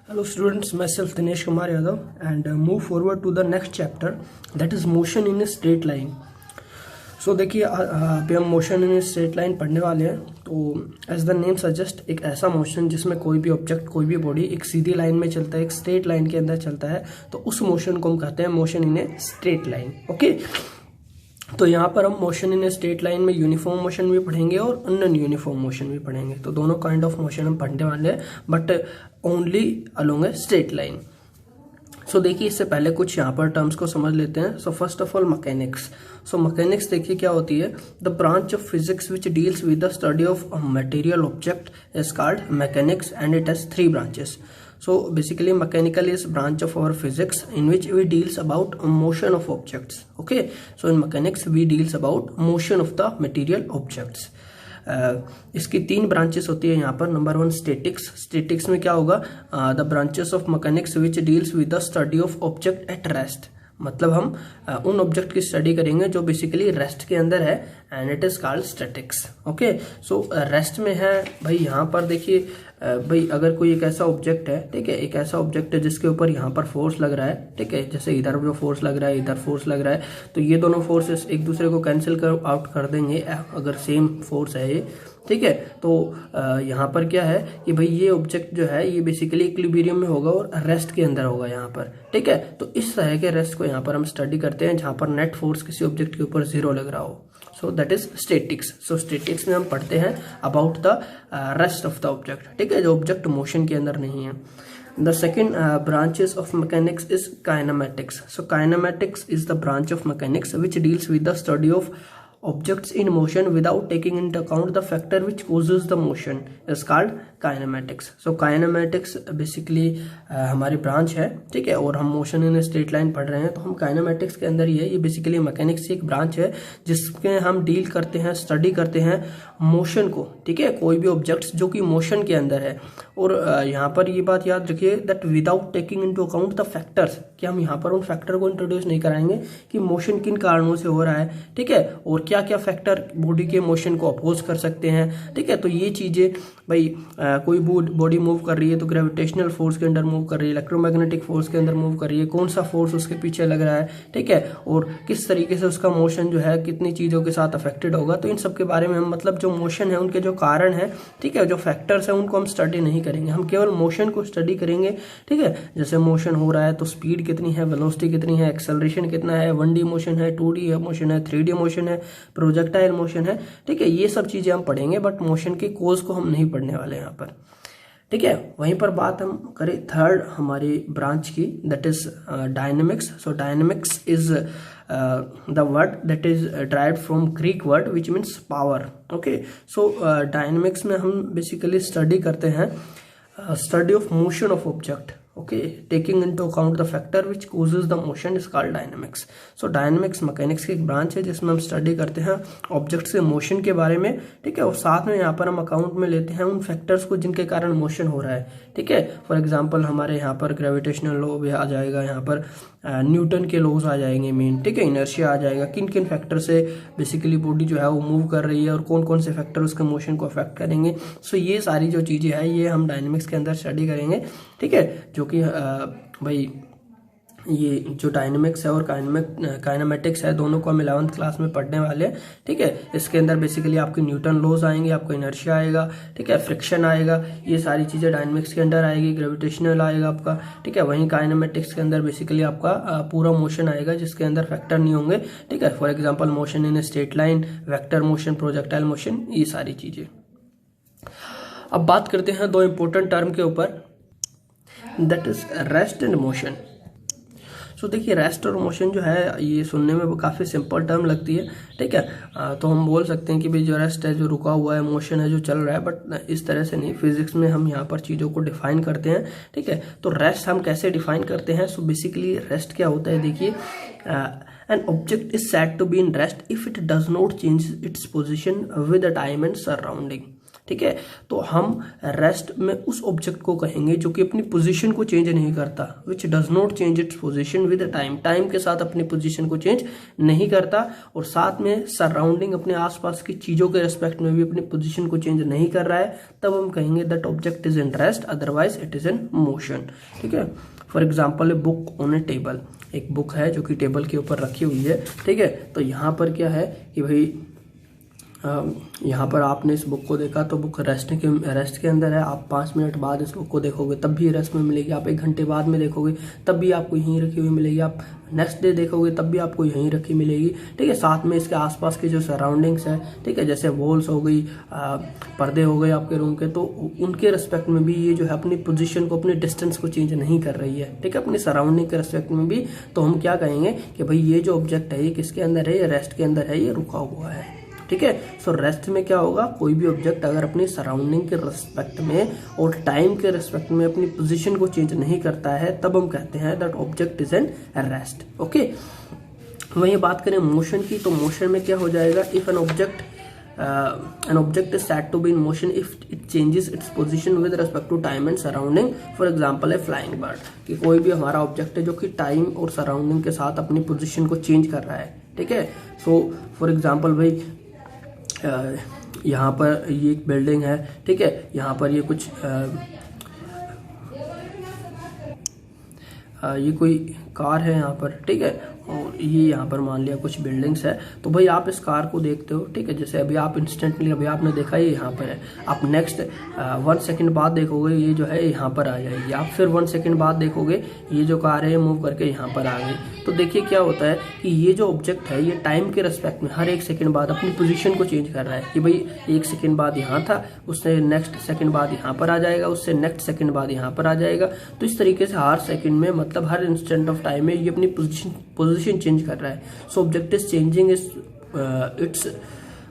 Hello students, myself Dinesh Kumar Yadav and move forward to the next chapter, that is motion in a straight line. So देखिए अभी हम motion in straight line पढ़ने वाले हैं। तो as the name suggest एक ऐसा motion जिसमें कोई भी ऑब्जेक्ट कोई भी बॉडी एक सीधी लाइन में चलता है, एक स्ट्रेट लाइन के अंदर चलता है, तो उस मोशन को हम कहते हैं motion in A straight line. Okay, तो यहाँ पर हम motion in A straight line में यूनिफॉर्म मोशन भी पढ़ेंगे और अन यूनिफॉर्म मोशन भी पढ़ेंगे। तो दोनों काइंड ऑफ मोशन हम पढ़ने वाले हैं, but only along a straight line. So देखिए इससे पहले कुछ यहाँ पर टर्म्स को समझ लेते हैं। So first of all mechanics. So mechanics देखिए क्या होती है, the branch of physics which deals with the study of material object is called mechanics and it has 3 branches. So basically mechanical is branch of our physics in which we deals about motion of objects. Okay, so in mechanics we deals about motion of the material objects. इसकी 3 branches होती है यहाँ पर। Number 1 statics. Statics में क्या होगा, the branches of mechanics which deals with the study of object at rest. मतलब हम उन ऑब्जेक्ट की स्टडी करेंगे जो बेसिकली रेस्ट के अंदर है, and it is called statics. Okay, so rest में है भाई। यहाँ पर देखिए भाई, अगर कोई एक ऐसा ऑब्जेक्ट है, ठीक है, एक ऐसा ऑब्जेक्ट है जिसके ऊपर यहाँ पर फोर्स लग रहा है, ठीक है, जैसे इधर जो फोर्स लग रहा है इधर फोर्स लग रहा है, तो ये दोनों फोर्सेस एक दूसरे को कैंसिल आउट कर देंगे अगर सेम फोर्स है ये, ठीक है। तो यहाँ पर क्या है कि भाई ये ऑब्जेक्ट जो है ये बेसिकली इक्विलिब्रियम में होगा और रेस्ट के अंदर होगा यहाँ पर, ठीक है। तो इस तरह के रेस्ट को यहाँ पर हम स्टडी करते हैं जहाँ पर नेट फोर्स किसी ऑब्जेक्ट के ऊपर 0 लग रहा हो। So that is statics. So statics में हम पढ़ते हैं about the rest of the object, ठीक है, जो ऑब्जेक्ट मोशन के अंदर नहीं है। The second branches of mechanics is kinematics. So kinematics is the branch of mechanics which deals with the study of objects in motion without taking into account the factor which causes the motion is called kinematics. So kinematics basically हमारी branch है, ठीक है, और हम motion in straight line पढ़ रहे हैं, तो हम काइनेमेटिक्स के अंदर ही है। ये बेसिकली मैकेनिक्स की एक ब्रांच है जिसके हम डील करते हैं, स्टडी करते हैं मोशन को, ठीक है, कोई भी ऑब्जेक्ट्स जो कि मोशन के अंदर है। और यहाँ पर ये बात याद रखिए that without taking into account the factors, कि हम यहाँ पर उन फैक्टर को इंट्रोड्यूस नहीं कराएंगे कि मोशन किन कारणों से हो रहा है, ठीक है, और क्या क्या फैक्टर बॉडी के मोशन को अपोज कर सकते हैं, ठीक है। तो ये चीजें भाई कोई बॉडी मूव कर रही है तो ग्रेविटेशनल फोर्स के अंदर मूव कर रही है, इलेक्ट्रोमैग्नेटिक फोर्स के अंदर मूव कर रही है, कौन सा फोर्स उसके पीछे लग रहा है, ठीक है, और किस तरीके से उसका मोशन जो है कितनी चीजों के साथ अफेक्टेड होगा। तो इन सब के बारे में हम मतलब जो मोशन है उनके जो कारण है, ठीक है, जो फैक्टर्स है उनको हम स्टडी नहीं करेंगे, हम केवल मोशन को स्टडी करेंगे, ठीक है। जैसे मोशन हो रहा है तो स्पीड कितनी है, वेलोसिटी कितनी है, एक्सेलरेशन कितना है, 1D मोशन है, 2D मोशन है, 3D मोशन है, प्रोजेक्टाइल मोशन है, ठीक है, ये सब चीजें हम पढ़ेंगे, बट मोशन के कोज को हम नहीं पढ़ने वाले यहाँ पर, ठीक है। वहीं पर बात हम करें थर्ड हमारी ब्रांच की, that is dynamics. So dynamics is the word that is derived from Greek word which means power. Okay, so dynamics में हम बेसिकली स्टडी करते हैं study of motion of object, okay, taking into account the factor which causes the motion is called dynamics. So dynamics mechanics की एक branch है जिसमें हम study करते हैं ऑब्जेक्ट्स के मोशन के बारे में, ठीक है, और साथ में यहाँ पर हम अकाउंट में लेते हैं उन फैक्टर्स को जिनके कारण मोशन हो रहा है, ठीक है। फॉर एग्जांपल हमारे यहाँ पर ग्रेविटेशनल लॉ भी आ जाएगा, यहाँ पर न्यूटन के लॉज आ जाएंगे मेन, ठीक है, इनर्शिया आ जाएगा, किन किन फैक्टर से बेसिकली बॉडी जो है वो मूव कर रही है और कौन कौन से फैक्टर उसके मोशन को अफेक्ट करेंगे। सो ये सारी जो चीजें हैं ये हम डायनेमिक्स के अंदर स्टडी करेंगे, ठीक है, जो कि भाई ये जो डायनेमिक्स है और काइनेमेटिक्स है दोनों को हम 11th क्लास में पढ़ने वाले हैं, ठीक है। इसके अंदर बेसिकली आपके न्यूटन लॉज आएंगे, आपको इनर्शिया आएगा, ठीक है, फ्रिक्शन आएगा, ये सारी चीजें डायनेमिक्स के अंदर आएगी, ग्रेविटेशनल आएगा आपका, ठीक है। वहीं काइनेमेटिक्स के अंदर बेसिकली आपका पूरा मोशन आएगा जिसके अंदर फैक्टर नहीं होंगे, ठीक है। For example motion in A straight line, vector motion, projectile motion, ये सारी चीजें। अब बात करते हैं 2 इंपॉर्टेंट टर्म के ऊपर, that is rest and motion. So देखिए रेस्ट और मोशन जो है ये सुनने में काफ़ी सिंपल टर्म लगती है, ठीक है। तो हम बोल सकते हैं कि भाई जो रेस्ट है जो रुका हुआ है, मोशन है जो चल रहा है, बट इस तरह से नहीं। फिजिक्स में हम यहाँ पर चीज़ों को डिफाइन करते हैं, ठीक है। तो रेस्ट हम कैसे डिफाइन करते हैं, सो बेसिकली रेस्ट क्या होता है, देखिए an object is said to be in rest if it does not change its position with the time and surrounding, ठीक है। तो हम रेस्ट में उस ऑब्जेक्ट को कहेंगे जो कि अपनी पोजीशन को चेंज नहीं करता, which does not change it's position with time, time के साथ अपनी पोजीशन को चेंज नहीं करता, और साथ में सराउंडिंग अपने आसपास की चीजों के रेस्पेक्ट में भी अपनी पोजीशन को चेंज नहीं कर रहा है, तब हम कहेंगे that object is in rest, otherwise it is in motion. ठीक है। For example a book on A table, एक बुक है जो कि टेबल के ऊपर रखी हुई है। ठीक है। तो यहाँ पर क्या है कि भाई यहाँ पर आपने इस बुक को देखा तो बुक रेस्ट के अंदर है। आप 5 मिनट बाद इस बुक को देखोगे तब भी रेस्ट में मिलेगी, आप 1 घंटे बाद में देखोगे तब भी आपको यहीं रखी हुई मिलेगी, आप नेक्स्ट डे देखोगे तब भी आपको यहीं रखी मिलेगी। ठीक है। साथ में इसके आसपास की जो सराउंडिंग्स है, ठीक है, जैसे वॉल्स हो गई, पर्दे हो गए आपके रूम के, तो उनके रिस्पेक्ट में भी ये जो है अपनी पोजीशन को, अपनी डिस्टेंस को चेंज नहीं कर रही है। ठीक है। अपनी सराउंडिंग के रिस्पेक्ट में भी। तो हम क्या कहेंगे कि भाई ये जो ऑब्जेक्ट है ये किसके अंदर है, ये रेस्ट के अंदर है, ये रुका हुआ है। ठीक है। सो रेस्ट में क्या होगा, कोई भी ऑब्जेक्ट अगर अपनी सराउंडिंग के रिस्पेक्ट में और टाइम के रिस्पेक्ट में अपनी पोजीशन को चेंज नहीं करता है, तब हम कहते हैं that object is in rest. Okay. वहीं बात करें मोशन की, तो मोशन में क्या हो जाएगा, if an object is said to be in motion if it changes its position with respect to time and surrounding, for example a flying bird, कि कोई भी हमारा ऑब्जेक्ट है जो कि टाइम और सराउंडिंग के साथ अपनी पोजीशन को चेंज कर रहा है। ठीक है। सो फॉर एग्जांपल भाई यहाँ पर ये एक बिल्डिंग है। ठीक है। यहाँ पर ये कुछ ये कोई कार है यहाँ पर। ठीक है। और ये यहाँ पर मान लिया कुछ बिल्डिंग्स है। तो भाई आप इस कार को देखते हो। ठीक है। जैसे अभी आप इंस्टेंटली अभी आपने देखा ये यहाँ पर है, आप नेक्स्ट 1 सेकंड बाद देखोगे ये जो है यहाँ पर आ जाएगी, आप फिर 1 सेकंड बाद देखोगे ये जो कार है मूव करके यहाँ पर आ गई। तो देखिए क्या होता है कि ये जो ऑब्जेक्ट है ये टाइम के रेस्पेक्ट में हर 1 सेकंड बाद अपनी पोजीशन को चेंज कर रहा है, कि भाई 1 सेकंड बाद यहाँ था, उससे नेक्स्ट सेकंड बाद यहाँ पर आ जाएगा, उससे नेक्स्ट सेकंड बाद यहाँ पर आ जाएगा। तो इस तरीके से हर सेकंड में, मतलब हर इंस्टेंट ऑफ टाइम में ये अपनी पोजीशन चेंज कर रहा है। So object is changing its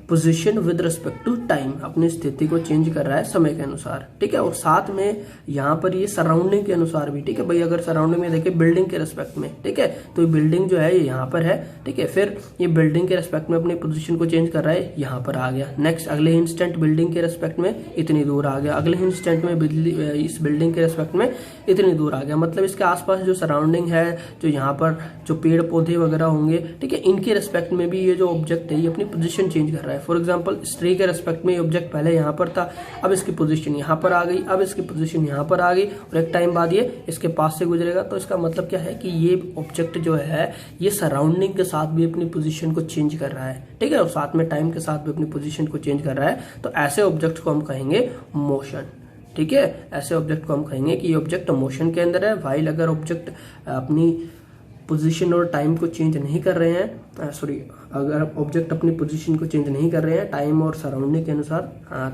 position with respect to time, अपनी स्थिति को चेंज कर रहा है समय के अनुसार। ठीक है। और साथ में यहाँ पर ये सराउंडिंग के अनुसार भी। ठीक है। भाई अगर सराउंडिंग में देखें बिल्डिंग के रिस्पेक्ट में, ठीक है, तो ये बिल्डिंग जो है ये यहाँ पर है। ठीक है। फिर ये बिल्डिंग के रिस्पेक्ट में अपनी पोजीशन को चेंज कर रहा है, यहाँ पर आ गया। नेक्स्ट अगले इंस्टेंट बिल्डिंग के रिस्पेक्ट में इतनी दूर आ गया, अगले इंस्टेंट में इस बिल्डिंग के रिस्पेक्ट में इतनी दूर आ गया। मतलब इसके आसपास जो सराउंडिंग है, जो यहाँ पर जो पेड़ पौधे वगैरह होंगे, ठीक है, इनके रिस्पेक्ट में भी ये जो ऑब्जेक्ट है ये अपनी पोजीशन चेंज कर रहा है। फॉर एग्जांपल इस ट्री के रिस्पेक्ट में ये ऑब्जेक्ट पहले यहाँ पर था, अब इसकी पोजीशन यहाँ पर आ गई, अब इसकी पोजीशन यहाँ पर आ गई, और एक टाइम बाद ये इसके पास से गुजरेगा। तो इसका मतलब क्या है कि ये ऑब्जेक्ट जो है ये सराउंडिंग के साथ भी अपनी पोजीशन को चेंज कर रहा है। ठीक है। और साथ में टाइम के साथ भी अपनी पोजीशन को चेंज कर रहा है। तो ऐसे ऑब्जेक्ट को हम कहेंगे मोशन। ठीक है। ऐसे ऑब्जेक्ट को हम कहेंगे कि ये ऑब्जेक्ट मोशन के अंदर है। वाइल अगर ऑब्जेक्ट अपनी पोजीशन और टाइम को चेंज नहीं कर रहे हैं, अगर ऑब्जेक्ट अपनी पोजीशन को चेंज नहीं कर रहे हैं टाइम और सराउंडिंग के अनुसार,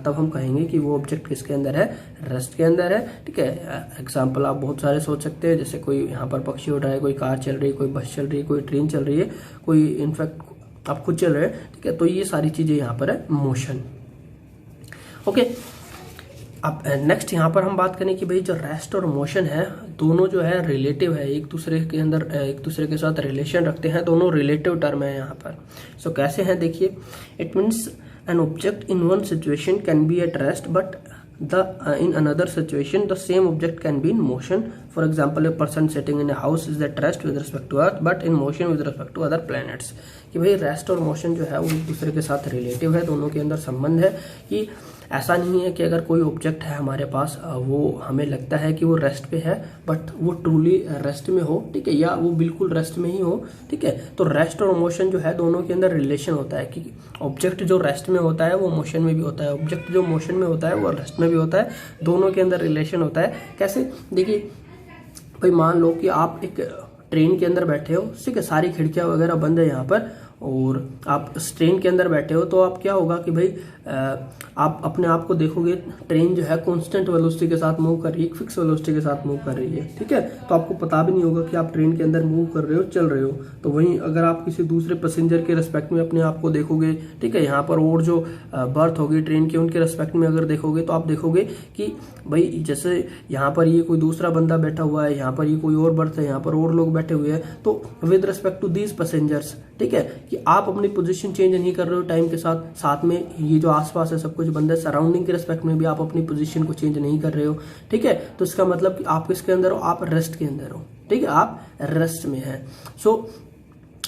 तब हम कहेंगे कि वो ऑब्जेक्ट किसके अंदर है, रेस्ट के अंदर है। ठीक है। एग्जांपल आप बहुत सारे सोच सकते हैं, जैसे कोई यहाँ पर पक्षी उड़ रहा है, कोई कार चल रही है, कोई बस चल रही है, कोई ट्रेन चल रही है, कोई इनफैक्ट आप खुद चल रहे हैं। ठीक है। तो ये सारी चीजें यहाँ पर है मोशन। ओके। अब नेक्स्ट यहाँ पर हम बात करें कि भाई जो रेस्ट और मोशन है दोनों जो है रिलेटिव है, एक दूसरे के अंदर एक दूसरे के साथ रिलेशन रखते हैं, दोनों रिलेटिव टर्म है यहाँ पर। सो कैसे हैं देखिए, it means an object in one situation can be at rest but in another situation the same object can be in motion. For example, a person sitting in a house is at rest with respect to earth but in motion with respect to other planets. कि भाई rest और motion जो है वो एक दूसरे के साथ रिलेटिव है, दोनों के अंदर संबंध है। कि ऐसा नहीं है कि अगर कोई ऑब्जेक्ट है हमारे पास वो हमें लगता है कि वो रेस्ट पे है बट वो ट्रूली रेस्ट में हो, ठीक है, या वो बिल्कुल रेस्ट में ही हो। ठीक है। तो रेस्ट और मोशन जो है दोनों के अंदर रिलेशन होता है कि ऑब्जेक्ट जो रेस्ट में होता है वो मोशन में भी होता है, ऑब्जेक्ट जो मोशन में होता है वो रेस्ट में भी होता है, दोनों के अंदर रिलेशन होता है। कैसे देखिए, भाई मान लो कि आप एक ट्रेन के अंदर बैठे हो, ठीक है, सारी खिड़कियां वगैरह बंद है यहाँ पर, और आप इस ट्रेन के अंदर बैठे हो, तो आप क्या होगा कि भाई आप अपने आप को देखोगे ट्रेन जो है कांस्टेंट वेलोसिटी के साथ मूव कर रही है, एक फिक्स वेलोसिटी के साथ मूव कर रही है। ठीक है। तो आपको पता भी नहीं होगा कि आप ट्रेन के अंदर मूव कर रहे हो, चल रहे हो। तो वहीं अगर आप किसी दूसरे पैसेंजर के रिस्पेक्ट में अपने आप को देखोगे, ठीक है, यहाँ पर और जो बर्थ होगी ट्रेन के उनके रिस्पेक्ट में अगर देखोगे तो आप देखोगे कि भाई जैसे यहाँ पर ये कोई दूसरा बंदा बैठा हुआ है, यहाँ पर ये कोई और बर्थ है, यहाँ पर और लोग बैठे हुए हैं, तो with respect to these passengers, ठीक है, कि आप अपनी पोजीशन चेंज नहीं कर रहे हो टाइम के साथ, साथ में ये जो आसपास है सब कुछ बंद है, सराउंडिंग के रिस्पेक्ट में भी आप अपनी पोजीशन को चेंज नहीं कर रहे हो। ठीक है, तो इसका मतलब कि आप किसके अंदर हो, आप रेस्ट के अंदर हो। ठीक है, आप रेस्ट में है। सो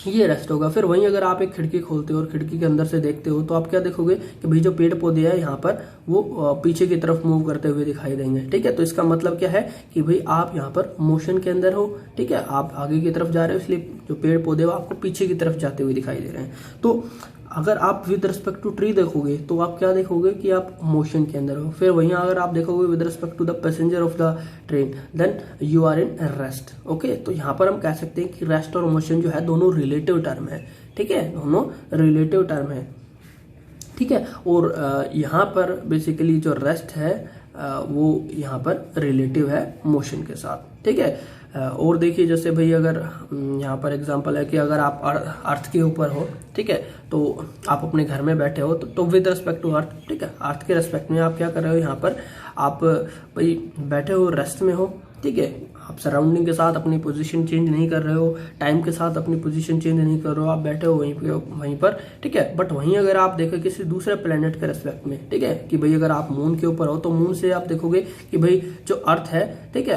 ये रेस्ट होगा। फिर वहीं अगर आप एक खिड़की खोलते हो और खिड़की के अंदर से देखते हो तो आप क्या देखोगे कि भाई जो पेड़ पौधे हैं यहाँ पर वो पीछे की तरफ मूव करते हुए दिखाई देंगे। ठीक है, तो इसका मतलब क्या है कि भाई आप यहाँ पर मोशन के अंदर हो। ठीक है, आप आगे की तरफ जा रहे हो, इसलिए जो पेड़ पौधे वो आपको पीछे की तरफ जाते हुए दिखाई दे रहे हैं। तो अगर आप विद रिस्पेक्ट टू ट्री देखोगे तो आप क्या देखोगे कि आप मोशन के अंदर हो। फिर वहीं अगर आप देखोगे with respect to the passenger of the train then you are in rest. Okay, तो यहाँ पर हम कह सकते हैं कि रेस्ट और मोशन जो है दोनों रिलेटिव टर्म है। ठीक है, दोनों रिलेटिव टर्म है। ठीक है, और यहाँ पर बेसिकली जो रेस्ट है वो यहाँ पर रिलेटिव है मोशन के साथ। ठीक है, और देखिए जैसे भाई अगर यहाँ पर एग्जांपल है कि अगर आप अर्थ के ऊपर हो, ठीक है, तो आप अपने घर में बैठे हो तो विद रिस्पेक्ट टू अर्थ, ठीक है, अर्थ के रिस्पेक्ट में आप क्या कर रहे हो, यहाँ पर आप भाई बैठे हो, रेस्ट में हो। ठीक है, आप सराउंडिंग के साथ अपनी पोजीशन चेंज नहीं कर रहे हो, टाइम के साथ अपनी पोजीशन चेंज नहीं कर रहे हो, आप बैठे हो वहीं पर। ठीक है, बट वहीं अगर आप देखो किसी दूसरे प्लेनेट के रेस्पेक्ट में, ठीक है, कि भाई अगर आप मून के ऊपर हो तो मून से आप देखोगे कि भाई जो अर्थ है, ठीक है,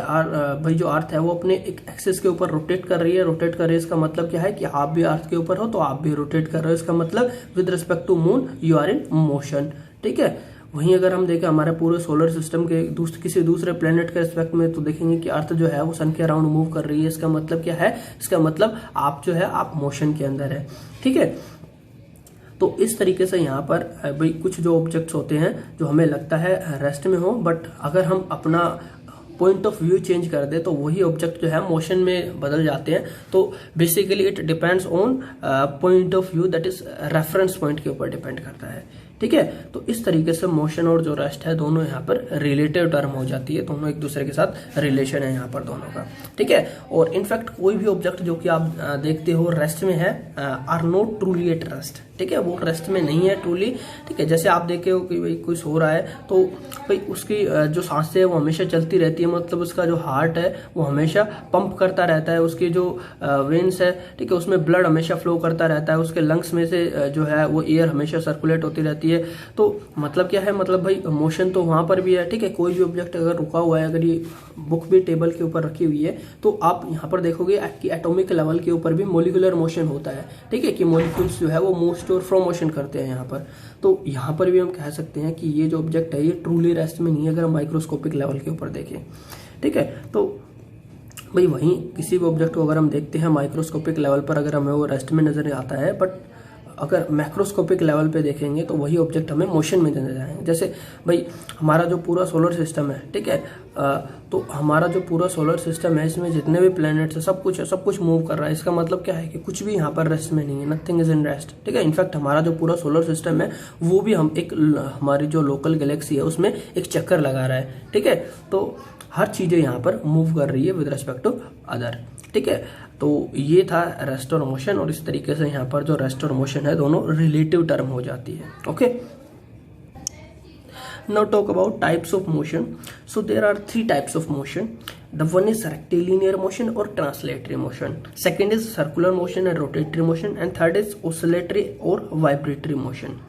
भाई जो अर्थ है वो अपने एक एक्सिस के ऊपर रोटेट कर रही है। रोटेट कर रही है इसका मतलब क्या है कि आप भी अर्थ के ऊपर हो तो आप भी रोटेट कर रहे हो। इसका मतलब with respect to moon you are in motion. ठीक है, वहीं अगर हम देखें हमारे पूरे सोलर सिस्टम के किसी दूसरे प्लेनेट के रिस्पेक्ट में तो देखेंगे कि अर्थ जो है वो सन के अराउंड मूव कर रही है। इसका मतलब क्या है, इसका मतलब आप जो है आप मोशन के अंदर है। ठीक है, तो इस तरीके से यहाँ पर भाई कुछ जो ऑब्जेक्ट्स होते हैं जो हमें लगता है रेस्ट में हो, बट अगर हम अपना पॉइंट ऑफ व्यू चेंज कर दे तो वही ऑब्जेक्ट जो है मोशन में बदल जाते हैं। तो basically it depends on point of view, that is reference point के ऊपर डिपेंड करता है। ठीक है, तो इस तरीके से मोशन और जो रेस्ट है दोनों यहाँ पर रिलेटिव टर्म हो जाती है, दोनों एक दूसरे के साथ रिलेशन है यहाँ पर दोनों का। ठीक है, और इनफैक्ट कोई भी ऑब्जेक्ट जो कि आप देखते हो रेस्ट में है are not truly at rest. ठीक है, वो रेस्ट में नहीं है ट्रूली। ठीक है, जैसे आप देखे हो कि भाई कोई सो रहा है तो भाई उसकी जो सांसें है वो हमेशा चलती रहती है, मतलब उसका जो हार्ट है वो हमेशा पंप करता रहता है, उसकी जो वेन्स है, ठीक है, उसमें ब्लड हमेशा फ्लो करता रहता है, उसके लंग्स में से जो है वो एयर हमेशा सर्कुलेट होती रहती है। तो मतलब क्या है, मतलब भाई मोशन तो वहां पर भी है। ठीक है, कोई भी ऑब्जेक्ट अगर रुका हुआ है, अगर ये बुक भी टेबल के ऊपर रखी हुई है तो आप यहाँ पर देखोगे कि एटॉमिक लेवल के ऊपर भी मोलिकुलर मोशन होता है। ठीक है, कि मोलिक्यूल्स जो है वो मूव और फ्रो मोशन करते हैं यहाँ पर। तो यहाँ पर भी हम कह सकते हैं कि ये जो ऑब्जेक्ट है ये ट्रूली रेस्ट में नहीं है अगर हम माइक्रोस्कोपिक लेवल के ऊपर देखें। ठीक है, तो भाई वहीं किसी भी ऑब्जेक्ट को अगर हम देखते हैं माइक्रोस्कोपिक लेवल पर अगर हमें वो रेस्ट में नजर आता है, बट अगर मैक्रोस्कोपिक लेवल पे देखेंगे तो वही ऑब्जेक्ट हमें मोशन में नजर आएंगे। जैसे भाई हमारा जो पूरा सोलर सिस्टम है, ठीक है, तो हमारा जो पूरा सोलर सिस्टम है इसमें जितने भी प्लैनेट्स है सब कुछ मूव कर रहा है। इसका मतलब क्या है कि कुछ भी यहाँ पर रेस्ट में नहीं है, नथिंग इज इन रेस्ट। ठीक है, इनफैक्ट हमारा जो पूरा सोलर सिस्टम है वो भी हम एक हमारी जो लोकल गैलेक्सी है उसमें एक चक्कर लगा रहा है। ठीक है, तो हर चीजें यहाँ पर मूव कर रही है विद रिस्पेक्ट टू अदर। ठीक है, तो ये था रेस्ट और मोशन, और इस तरीके से यहाँ पर जो रेस्ट और मोशन है दोनों रिलेटिव टर्म हो जाती है। Okay, now talk about types of motion. So there are 3 types of motion. The one is rectilinear motion or translatory motion, second is circular motion and rotatory motion, and third is oscillatory or vibratory motion.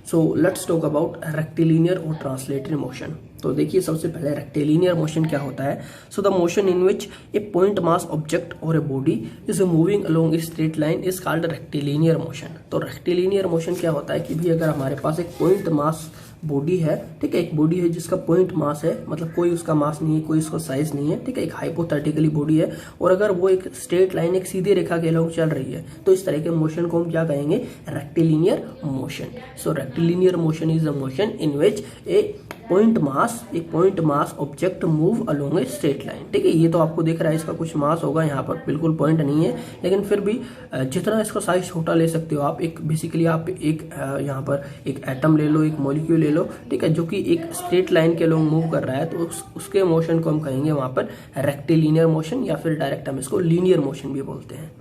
So let's talk about rectilinear or translatory motion. तो देखिए सबसे पहले rectilinear motion क्या होता है। So the motion in which a point mass object और a body is moving along a straight line is called rectilinear motion. तो rectilinear motion क्या होता है कि भाई अगर हमारे पास एक पॉइंट मास बॉडी है, ठीक है, एक बॉडी है जिसका पॉइंट मास है, मतलब कोई उसका मास नहीं है, कोई उसका साइज नहीं है, ठीक है, एक हाइपोथेटिकली बॉडी है, और अगर वो एक स्ट्रेट लाइन, एक सीधी रेखा के अलोंग चल रही है तो इस तरह के मोशन को हम क्या कहेंगे, rectilinear motion. So rectilinear motion is the motion in which एक point mass object move along a straight line. ठीक है, ये तो आपको दिख रहा है इसका कुछ मास होगा, यहाँ पर बिल्कुल पॉइंट नहीं है, लेकिन फिर भी जितना इसका साइज छोटा ले सकते हो आप, एक बेसिकली आप एक यहाँ पर एक एटम ले लो, एक मॉलिक्यूल ले लो, ठीक है, जो कि एक स्ट्रेट लाइन के अलोंग मूव कर रहा है, तो उसके मोशन को हम कहेंगे वहां पर रेक्टिलिनियर मोशन, या फिर डायरेक्ट हम इसको लीनियर मोशन भी बोलते हैं।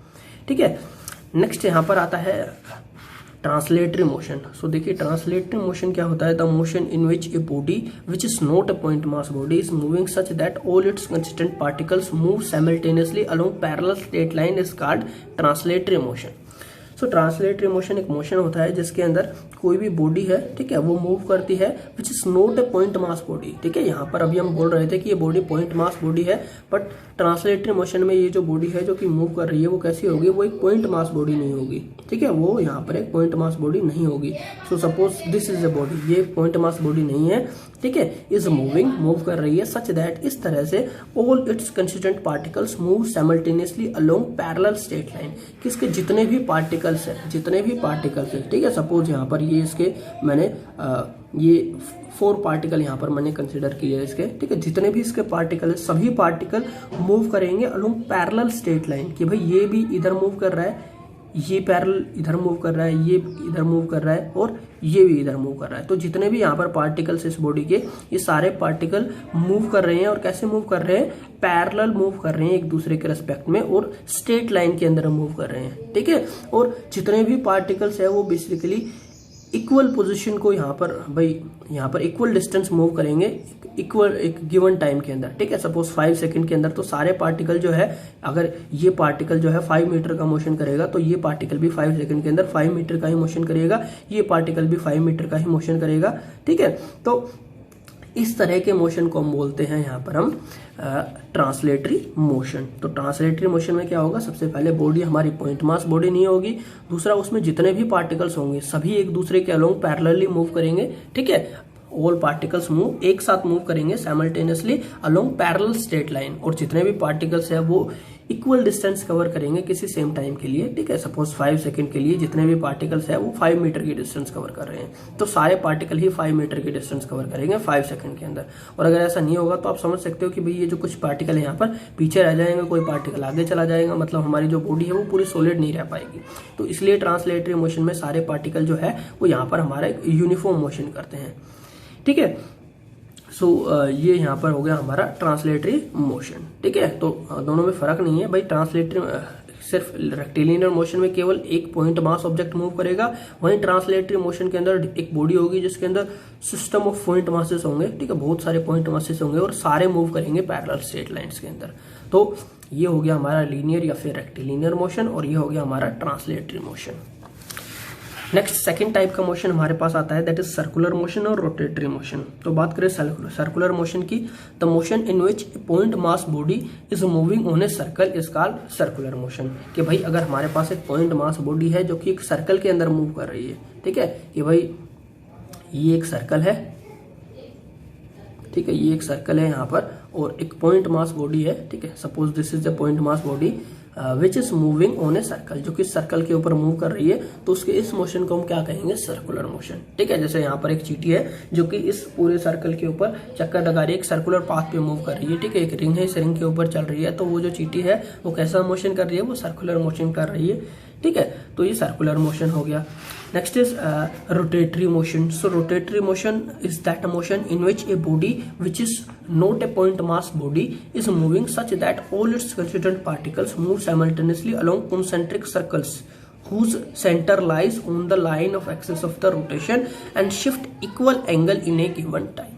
ठीक है, नेक्स्ट यहाँ पर आता है ट्रांसलेटरी मोशन। सो देखिए ट्रांसलेटरी मोशन क्या होता है, the motion in which a body which is not a point mass body is moving such that all its constituent particles move simultaneously along parallel straight line is called translatory motion. So translatory motion एक motion होता है जिसके अंदर कोई भी body है, ठीक है, वो मूव करती है विच is not a point mass body, ठीक है। यहाँ पर अभी हम बोल रहे थे कि ये बॉडी पॉइंट मास बॉडी है, बट ट्रांसलेटरी मोशन में ये जो बॉडी है जो कि मूव कर रही है वो कैसी होगी, वो एक पॉइंट मास बॉडी नहीं होगी, ठीक है, वो यहाँ पर एक पॉइंट मास बॉडी नहीं होगी। So suppose this is a body, ये पॉइंट मास बॉडी नहीं है, ठीक है, इज मूविंग, मूव कर रही है सच दैट, इस तरह से all its constituent particles move simultaneously along parallel straight line, कि इसके जितने भी पार्टिकल्स है, ठीक है, सपोज यहाँ पर ये इसके मैंने ये 4 पार्टिकल यहाँ पर मैंने कंसिडर किए इसके, ठीक है, जितने भी इसके पार्टिकल है सभी पार्टिकल मूव करेंगे अलोंग पैरेलल स्ट्रेट लाइन, कि भाई ये भी इधर मूव कर रहा है, ये पैरेलल इधर मूव कर रहा है, ये इधर मूव कर रहा है और ये भी इधर मूव कर रहा है। तो जितने भी यहाँ पर पार्टिकल्स इस बॉडी के, ये सारे पार्टिकल मूव कर रहे हैं, और कैसे मूव कर रहे हैं, पैरेलल मूव कर रहे हैं एक दूसरे के रेस्पेक्ट में, और स्ट्रेट लाइन के अंदर मूव कर रहे हैं, ठीक है। और जितने भी पार्टिकल्स है वो बेसिकली इक्वल पोजीशन को यहाँ पर इक्वल डिस्टेंस मूव करेंगे इक्वल एक गिवन टाइम के अंदर, ठीक है। सपोज 5 सेकंड के अंदर, तो सारे पार्टिकल जो है, अगर ये पार्टिकल जो है 5 मीटर का मोशन करेगा तो ये पार्टिकल भी 5 सेकंड के अंदर 5 मीटर का ही मोशन करेगा, ये पार्टिकल भी 5 मीटर का ही मोशन करेगा, ठीक है। तो इस तरह के मोशन को हम बोलते हैं यहाँ पर हम ट्रांसलेटरी मोशन। तो ट्रांसलेटरी मोशन में क्या होगा, सबसे पहले बॉडी हमारी पॉइंट मास बॉडी नहीं होगी, दूसरा उसमें जितने भी पार्टिकल्स होंगे सभी एक दूसरे के अलोंग पैरेलली मूव करेंगे, ठीक है, ऑल पार्टिकल्स मूव एक साथ मूव करेंगे simultaneously along parallel straight line, और जितने भी पार्टिकल्स है वो इक्वल डिस्टेंस कवर करेंगे किसी सेम टाइम के लिए, ठीक है। सपोज 5 सेकंड के लिए जितने भी पार्टिकल्स है वो 5 मीटर की डिस्टेंस कवर कर रहे हैं, तो सारे पार्टिकल ही 5 मीटर की डिस्टेंस कवर करेंगे 5 सेकंड के अंदर। और अगर ऐसा नहीं होगा तो आप समझ सकते हो कि भाई ये जो कुछ पार्टिकल यहाँ पर पीछे रह जाएंगे, कोई पार्टिकल आगे चला जाएगा, मतलब हमारी जो बॉडी है वो पूरी सॉलिड नहीं रह पाएगी। तो इसलिए ट्रांसलेटरी मोशन में सारे पार्टिकल जो है वो यहाँ पर हमारा यूनिफॉर्म मोशन करते हैं, ठीक है। सो ये यहाँ पर हो गया हमारा ट्रांसलेटरी मोशन, ठीक है। तो दोनों में फर्क नहीं है भाई, ट्रांसलेटरी सिर्फ रेक्टिलिनियर मोशन में केवल एक पॉइंट मास ऑब्जेक्ट मूव करेगा, वहीं ट्रांसलेटरी मोशन के अंदर एक बॉडी होगी जिसके अंदर सिस्टम ऑफ पॉइंट मासेस होंगे, ठीक है, बहुत सारे पॉइंट मासेस होंगे और सारे मूव करेंगे पैरेलल स्ट्रेट लाइंस के अंदर। तो ये हो गया हमारा लीनियर या फिर रेक्टिलिनियर मोशन, और ये हो गया हमारा translatory motion. Next second type का मोशन हमारे पास आता है, दैट इज सर्कुलर मोशन और रोटेटरी मोशन। तो बात करें सर्कुलर मोशन की, the motion in which point mass body is moving on a circle is called circular motion. कि भाई अगर हमारे पास एक पॉइंट मास बॉडी है जो कि एक सर्कल के अंदर मूव कर रही है, ठीक है, कि भाई ये एक सर्कल है, ठीक है, ये एक सर्कल है यहाँ पर, और एक पॉइंट मास बॉडी है, ठीक है, suppose this is the point mass body which is moving on a circle, जो कि सर्कल के ऊपर मूव कर रही है, तो उसके इस मोशन को हम क्या कहेंगे, सर्कुलर मोशन, ठीक है। जैसे यहाँ पर एक चींटी है जो कि इस पूरे सर्कल के ऊपर चक्कर लगा रही है, एक सर्कुलर पाथ पे मूव कर रही है, ठीक है, एक रिंग है, इस रिंग के ऊपर चल रही है, तो वो जो चींटी है वो कैसा मोशन कर रही है, वो सर्कुलर मोशन कर रही है, ठीक है। तो ये सर्कुलर मोशन हो गया। Next is rotatory motion. So rotatory motion is that motion in which a body which is not a point mass body is moving such that all its constituent particles move simultaneously along concentric circles whose center lies on the line of axis of the rotation and shift equal angle in a given time।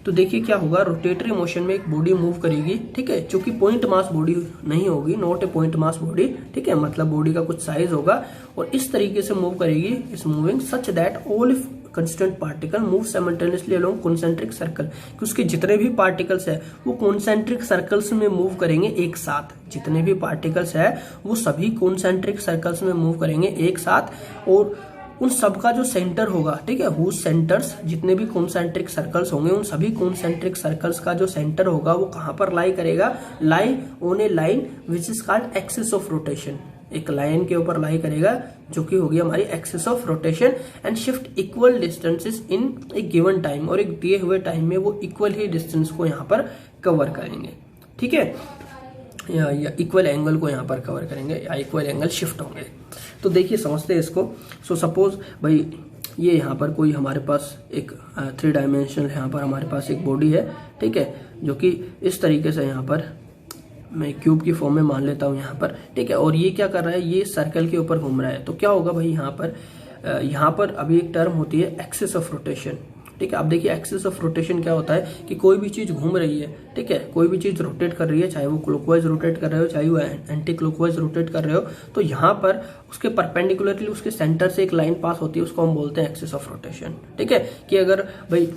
तो देखिए क्या होगा, rotatory motion में एक body move करेगी, ठीक है, जो कि पॉइंट मास बॉडी नहीं होगी, not a point mass body, ठीक है, मतलब बॉडी का कुछ साइज होगा, और इस तरीके से मूव करेगी, is moving such that all constant particle move simultaneously along concentric circle, कि उसके जितने भी पार्टिकल्स है वो कॉन्सेंट्रिक सर्कल्स में मूव करेंगे एक साथ, जितने भी पार्टिकल्स है वो सभी कॉन्सेंट्रिक सर्कल्स में मूव करेंगे एक साथ, और उन सबका जो सेंटर होगा, ठीक है, हुज सेंटर्स, जितने भी कॉन्सेंट्रिक सर्कल्स होंगे उन सभी कॉन्सेंट्रिक सर्कल्स का जो सेंटर होगा वो कहां पर लाई करेगा, lie on A line which is called axis of rotation, एक लाइन के ऊपर लाई करेगा जो कि होगी हमारी axis of rotation, and shift equal distances in A given time, और एक दिए हुए टाइम में वो इक्वल ही डिस्टेंस को यहाँ पर कवर करेंगे, ठीक है, या इक्वल एंगल को यहाँ पर कवर करेंगे, या इक्वल एंगल शिफ्ट होंगे। तो देखिए समझते हैं इसको। सो सपोज भाई ये यहाँ पर कोई हमारे पास एक 3 डायमेंशनल यहाँ पर हमारे पास एक बॉडी है, ठीक है, जो कि इस तरीके से यहाँ पर मैं क्यूब की फॉर्म में मान लेता हूँ यहाँ पर, ठीक है, और ये क्या कर रहा है, ये सर्कल के ऊपर घूम रहा है। तो क्या होगा भाई यहाँ पर अभी एक टर्म होती है एक्सिस ऑफ रोटेशन, ठीक है। अब देखिए एक्सिस ऑफ रोटेशन क्या होता है कि कोई भी चीज घूम रही है, ठीक है, कोई भी चीज रोटेट कर रही है, चाहे वो क्लॉकवाइज रोटेट कर रहे हो चाहे वो एंटी क्लॉकवाइज रोटेट कर रहे हो, तो यहाँ पर उसके परपेंडिकुलरली उसके सेंटर से एक लाइन पास होती है, उसको हम बोलते हैं एक्सिस ऑफ रोटेशन। ठीक है, कि अगर भाई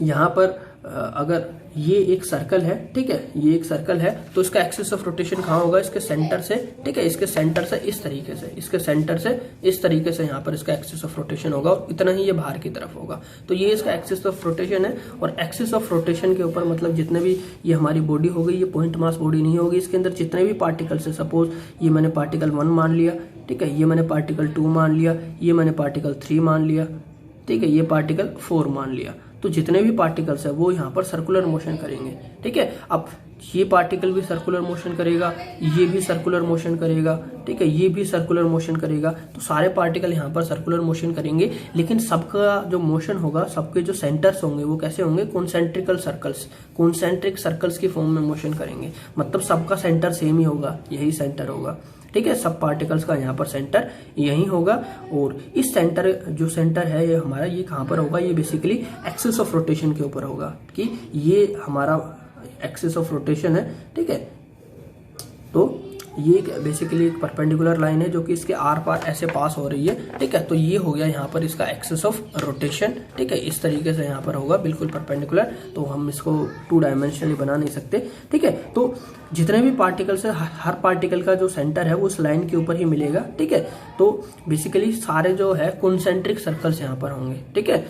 यहाँ पर अगर ये एक सर्कल है, ठीक है, ये एक सर्कल है, तो इसका एक्सिस ऑफ रोटेशन कहाँ होगा, इसके सेंटर से, ठीक है, इसके सेंटर से इस तरीके से, इसके सेंटर से इस तरीके से यहाँ पर इसका एक्सिस ऑफ रोटेशन होगा और इतना ही ये बाहर की तरफ होगा। तो ये इसका एक्सिस ऑफ रोटेशन है। और एक्सिस ऑफ रोटेशन के ऊपर मतलब जितने भी ये हमारी बॉडी हो गई, ये पॉइंट मास बॉडी नहीं होगी, इसके अंदर जितने भी पार्टिकल्स है, सपोज ये मैंने पार्टिकल 1 मान लिया, ठीक है, ये मैंने पार्टिकल 2 मान लिया, ये मैंने पार्टिकल 3 मान लिया, ठीक है, ये पार्टिकल 4 मान लिया, तो जितने भी पार्टिकल्स है वो यहाँ पर सर्कुलर मोशन करेंगे। ठीक है, अब ये पार्टिकल भी सर्कुलर मोशन करेगा, ये भी सर्कुलर मोशन करेगा, ठीक है, ये भी सर्कुलर मोशन करेगा, तो सारे पार्टिकल यहाँ पर सर्कुलर मोशन करेंगे। लेकिन सबका जो मोशन होगा, सबके जो सेंटर्स होंगे वो कैसे होंगे, कॉन्सेंट्रिकल सर्कल्स, कॉन्सेंट्रिक सर्कल्स की फॉर्म में मोशन करेंगे। मतलब सबका सेंटर सेम ही होगा, यही सेंटर होगा। ठीक है, सब पार्टिकल्स का यहाँ पर सेंटर यही होगा। और इस सेंटर, जो सेंटर है ये हमारा, ये कहाँ पर होगा, ये बेसिकली एक्सिस ऑफ रोटेशन के ऊपर होगा, कि ये हमारा एक्सिस ऑफ रोटेशन है। ठीक है, तो ये बेसिकली एक परपेंडिकुलर लाइन है जो कि इसके आर पार ऐसे पास हो रही है। ठीक है, तो ये हो गया यहाँ पर इसका एक्सिस ऑफ रोटेशन। ठीक है, इस तरीके से यहाँ पर होगा बिल्कुल परपेंडिकुलर, तो हम इसको 2 डायमेंशनली बना नहीं सकते। ठीक है, तो जितने भी पार्टिकल्स है, हर पार्टिकल का जो सेंटर है वो उस लाइन के ऊपर ही मिलेगा। ठीक है, तो बेसिकली सारे जो है कॉन्सेंट्रिक सर्कल्स यहाँ पर होंगे। ठीक है,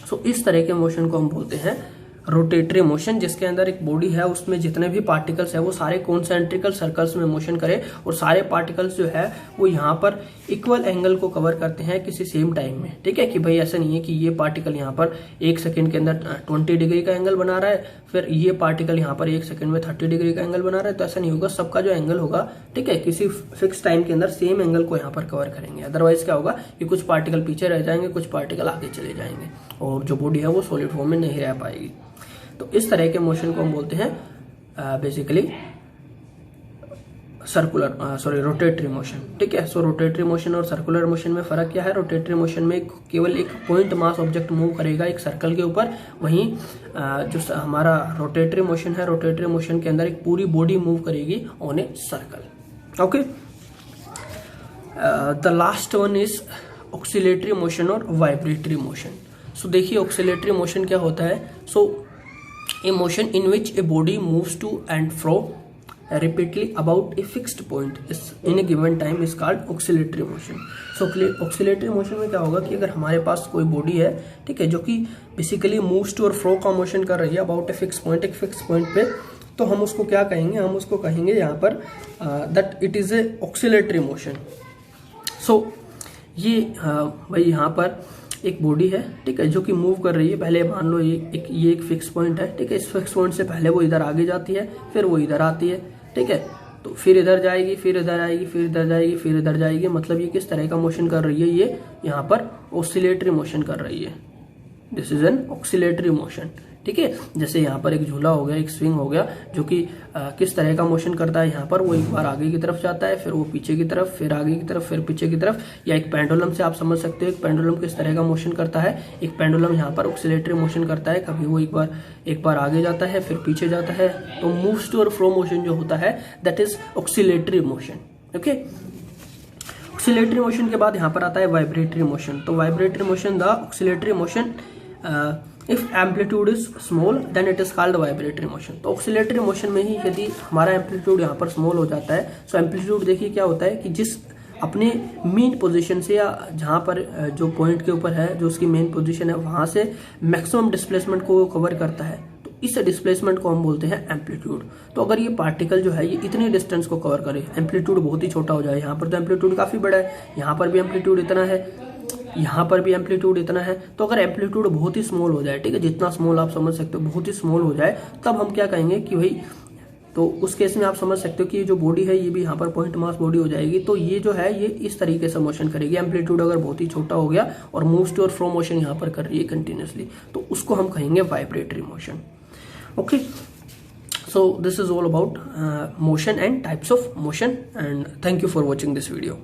सो इस तरह के मोशन को हम बोलते हैं रोटेटरी मोशन, जिसके अंदर एक बॉडी है, उसमें जितने भी पार्टिकल्स है वो सारे कॉन्सेंट्रिकल सर्कल्स में मोशन करे, और सारे पार्टिकल्स जो है वो यहाँ पर इक्वल एंगल को कवर करते हैं किसी सेम टाइम में। ठीक है, कि भाई ऐसा नहीं है कि ये पार्टिकल यहाँ पर 1 सेकंड के अंदर 20 डिग्री का एंगल बना रहा है, फिर ये पार्टिकल यहाँ पर 1 सेकंड में 30 डिग्री का एंगल बना रहा है, तो ऐसा नहीं होगा। सबका जो एंगल होगा, ठीक है, किसी फिक्स टाइम के अंदर सेम एंगल को यहाँ पर कवर करेंगे। अदरवाइज क्या होगा कि कुछ पार्टिकल पीछे रह जाएंगे, कुछ पार्टिकल आगे चले जाएंगे, और जो बॉडी है वो सॉलिड फॉर्म में नहीं रह पाएगी। तो इस तरह के मोशन को हम बोलते हैं बेसिकली रोटेटरी मोशन। ठीक है, सो रोटेटरी मोशन और सर्कुलर मोशन में फर्क क्या है। रोटेटरी मोशन में केवल एक पॉइंट मास ऑब्जेक्ट मूव करेगा एक सर्कल के ऊपर, वहीं जो हमारा रोटेटरी मोशन है, रोटेटरी मोशन के अंदर एक पूरी बॉडी मूव करेगी on a circle. Okay, the last one is oscillatory motion और वाइब्रेटरी मोशन। सो देखिए ऑक्सिलेटरी मोशन क्या होता है। सो a motion in which a body moves to and fro repeatedly about a fixed point is in a given time is called oscillatory motion. So oscillatory motion में क्या होगा कि अगर हमारे पास कोई बॉडी है, ठीक है, जो कि बेसिकली मूव्स टू और फ्रो का मोशन कर रही है अबाउट ए फिक्स पॉइंट, एक फिक्स पॉइंट पे, तो हम उसको क्या कहेंगे, हम उसको कहेंगे यहाँ पर that it is a oscillatory motion. So ये भाई यहाँ पर एक बॉडी है, ठीक है, जो कि मूव कर रही है। पहले मान लो ये एक फिक्स पॉइंट है, ठीक है, इस फिक्स पॉइंट से पहले वो इधर आगे जाती है, फिर वो इधर आती है, ठीक है, तो फिर इधर जाएगी, फिर इधर आएगी, फिर इधर जाएगी, फिर इधर जाएगी। मतलब ये किस तरह का मोशन कर रही है, ये यहाँ पर ऑसिलेटरी मोशन कर रही है। This is an oscillatory motion. ठीक है, जैसे यहाँ पर एक झूला हो गया, एक स्विंग हो गया, जो कि किस तरह का मोशन करता है, यहाँ पर वो एक बार आगे की तरफ जाता है, फिर वो पीछे की तरफ, फिर आगे की तरफ, फिर पीछे की तरफ। या एक पेंडुलम से आप समझ सकते हो एक पेंडुलम किस तरह का मोशन करता है। एक पेंडुलम यहाँ पर ऑक्सिलेटरी मोशन करता है, कभी वो एक बार आगे जाता है, फिर पीछे जाता है। तो मूव्स टू और फ्रो मोशन जो होता है that is oscillatory motion. Okay, oscillatory motion के बाद यहाँ पर आता है वाइब्रेटरी मोशन। तो vibratory motion, the oscillatory motion if amplitude is small then it is called vibratory motion. तो ऑक्सिलेटरी मोशन में ही यदि हमारा एम्पलीट्यूड यहाँ पर स्मॉल हो जाता है, सो एम्पलीट्यूड देखिए क्या होता है कि जिस अपने मेन पोजीशन से, या जहाँ पर जो पॉइंट के ऊपर है, जो उसकी मेन पोजीशन है, वहां से मैक्सिमम डिस्प्लेसमेंट को कवर करता है, तो इस डिस्प्लेसमेंट को हम बोलते हैं एम्पलीट्यूड। तो अगर ये पार्टिकल जो है ये इतनी डिस्टेंस को कवर करे, एम्पलीट्यूड बहुत ही छोटा हो जाए, यहाँ पर तो एम्पलीट्यूड काफी बड़ा है, यहाँ पर भी एम्पलीट्यूड इतना है, यहाँ पर भी एम्पलीट्यूड इतना है, तो अगर एम्पलीट्यूड बहुत ही स्मॉल हो जाए, ठीक है, जितना स्मॉल आप समझ सकते हो, बहुत ही स्मॉल हो जाए, तब हम क्या कहेंगे कि भाई, तो उस केस में आप समझ सकते हो कि ये जो बॉडी है ये भी यहाँ पर पॉइंट मास बॉडी हो जाएगी। तो ये जो है ये इस तरीके से मोशन करेगी। एम्पलीट्यूड अगर बहुत ही छोटा हो गया और मूव्स टू और फ्रो मोशन यहाँ पर कर रही है कंटिन्यूसली, तो उसको हम कहेंगे vibratory motion. Okay, so this is all about motion and types of motion, and thank you for watching this video.